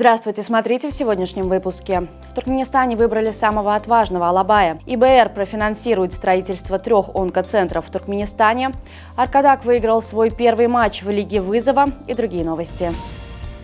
Здравствуйте, смотрите в сегодняшнем выпуске. В Туркменистане выбрали самого отважного Алабая. ИБР профинансирует строительство 3 онкоцентров в Туркменистане. Аркадак выиграл свой первый матч в Лиге вызова и другие новости.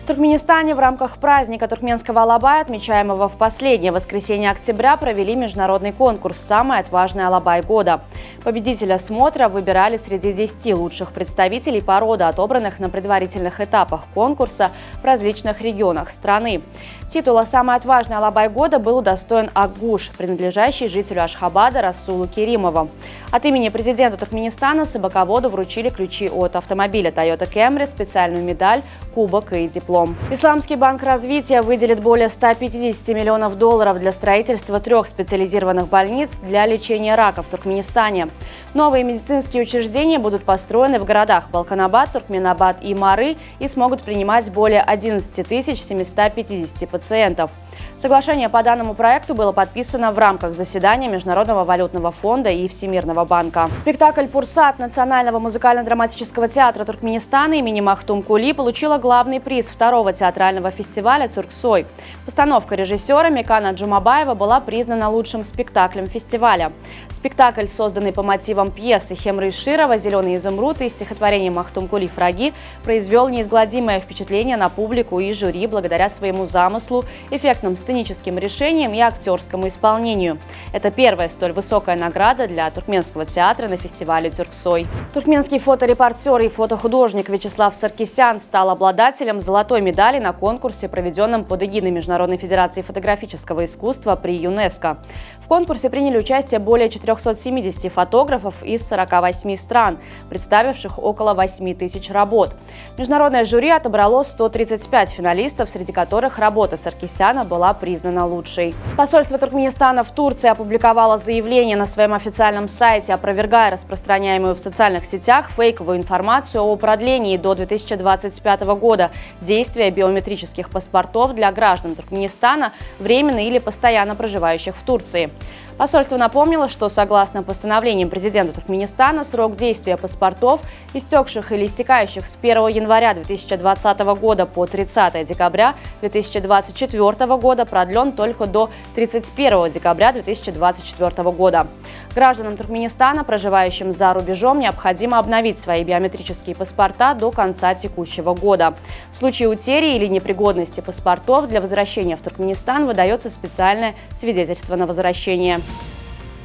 В Туркменистане в рамках праздника туркменского Алабая, отмечаемого в последнее воскресенье октября, провели международный конкурс «Самый отважный Алабай года». Победителя смотра выбирали среди 10 лучших представителей породы, отобранных на предварительных этапах конкурса в различных регионах страны. Титула «Самый отважный Алабай года» был удостоен Акгуш, принадлежащий жителю Ашхабада Расулу Керимову. От имени президента Туркменистана собаководу вручили ключи от автомобиля Toyota Camry, специальную медаль, кубок и диплом. Исламский банк развития выделит более 150 миллионов долларов для строительства 3 специализированных больниц для лечения рака в Туркменистане. Новые медицинские учреждения будут построены в городах Балканабад, Туркменабад и Мары и смогут принимать более 11 750 пациентов. Соглашение по данному проекту было подписано в рамках заседания Международного валютного фонда и Всемирного банка. Спектакль «Пурсат» Национального музыкально-драматического театра Туркменистана имени Махтум Кули получила главный приз 2-го театрального фестиваля «Тюрксой». Постановка режиссера Мекана Джумабаева была признана лучшим спектаклем фестиваля. Спектакль, созданный по мотивам пьесы Хемры Широва «Зеленый изумруд» и стихотворения Махтум Кули «Фраги», произвел неизгладимое впечатление на публику и жюри благодаря своему замыслу, эффектным сценическим решениям и актерскому исполнению. Это первая столь высокая награда для туркменского театра на фестивале «Тюрксой». Туркменский фоторепортер и фотохудожник Вячеслав Саркисян стал обладателем золотой медали на конкурсе, проведенном под эгидой Международной федерации фотографического искусства при ЮНЕСКО. В конкурсе приняли участие более 470 фотографов из 48 стран, представивших около 8 тысяч работ. Международное жюри отобрало 135 финалистов, среди которых работа Саркисяна была признана лучшей. Посольство Туркменистана в Турции опубликовало заявление на своем официальном сайте, опровергая распространяемую в социальных сетях фейковую информацию о продлении до 2025 года действия биометрических паспортов для граждан Туркменистана, временно или постоянно проживающих в Турции. Посольство напомнило, что согласно постановлениям президента Туркменистана срок действия паспортов, истекших или истекающих с 1 января 2020 года по 30 декабря 2024 года, продлен только до 31 декабря 2024 года. Гражданам Туркменистана, проживающим за рубежом, необходимо обновить свои биометрические паспорта до конца текущего года. В случае утери или непригодности паспортов для возвращения в Туркменистан выдается специальное свидетельство на возвращение.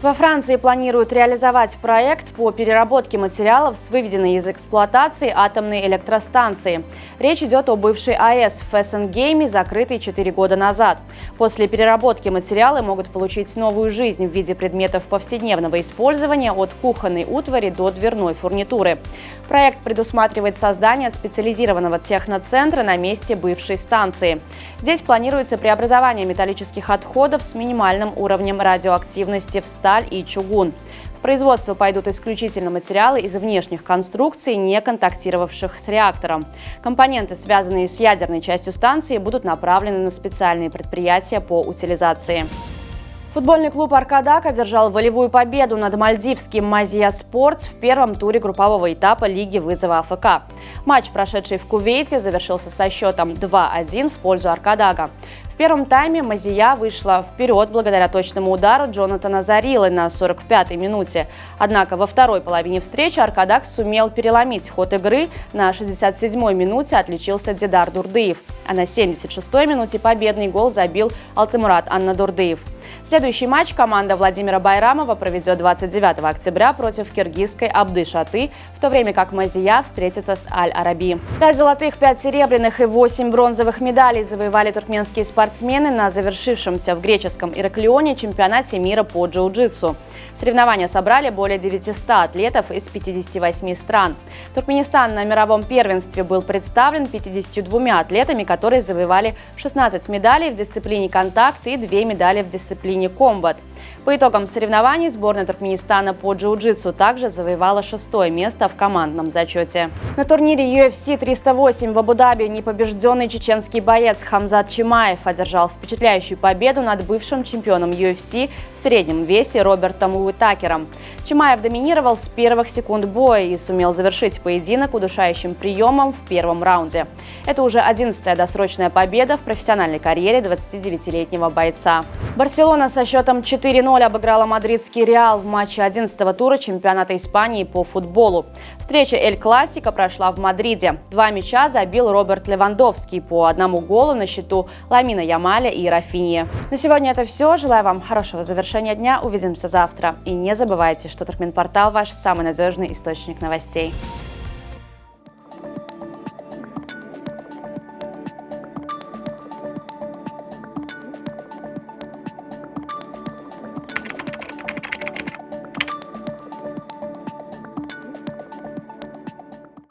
Во Франции планируют реализовать проект по переработке материалов с выведенной из эксплуатации атомной электростанции. Речь идет о бывшей АЭС в Фессенгейме, закрытой 4 года назад. После переработки материалы могут получить новую жизнь в виде предметов повседневного использования от кухонной утвари до дверной фурнитуры. Проект предусматривает создание специализированного техноцентра на месте бывшей станции. Здесь планируется преобразование металлических отходов с минимальным уровнем радиоактивности в сталь и чугун. В производство пойдут исключительно материалы из внешних конструкций, не контактировавших с реактором. Компоненты, связанные с ядерной частью станции, будут направлены на специальные предприятия по утилизации. Футбольный клуб «Аркадак» одержал волевую победу над мальдивским «Мазия Спортс» в первом туре группового этапа Лиги вызова АФК. Матч, прошедший в Кувейте, завершился со счетом 2-1 в пользу «Аркадага». В первом тайме «Мазия» вышла вперед благодаря точному удару Джонатана Зарилы на 45-й минуте. Однако во второй половине встречи «Аркадак» сумел переломить ход игры. На 67-й минуте отличился Дидар Дурдыев, а на 76-й минуте победный гол забил Алтымурат Аннадурдыев. Следующий матч команда Владимира Байрамова проведет 29 октября против киргизской Абды-Шаты, в то время как «Мазия» встретится с Аль-Араби. 5 золотых, 5 серебряных и 8 бронзовых медалей завоевали туркменские спортсмены на завершившемся в греческом Ираклионе чемпионате мира по джиу-джитсу. Соревнования собрали более 900 атлетов из 58 стран. Туркменистан на мировом первенстве был представлен 52 атлетами, которые завоевали 16 медалей в дисциплине контакт и 2 медали в дисциплине дисциплине комбат. По итогам соревнований сборная Туркменистана по джиу-джитсу также завоевала 6-е место в командном зачете. На турнире UFC 308 в Абу-Даби непобежденный чеченский боец Хамзат Чимаев одержал впечатляющую победу над бывшим чемпионом UFC в среднем весе Робертом Уитакером. Чимаев доминировал с первых секунд боя и сумел завершить поединок удушающим приемом в первом раунде. Это уже 11-я досрочная победа в профессиональной карьере 29-летнего бойца. Барселона со счетом 4-0 обыграла мадридский Реал в матче 11-го тура чемпионата Испании по футболу. Встреча Эль Классико прошла в Мадриде. 2 мяча забил Роберт Левандовский, по 1 голу на счету Ламина Ямаля и Рафиньи. На сегодня это все. Желаю вам хорошего завершения дня. Увидимся завтра. И не забывайте, что Туркменпортал – ваш самый надежный источник новостей.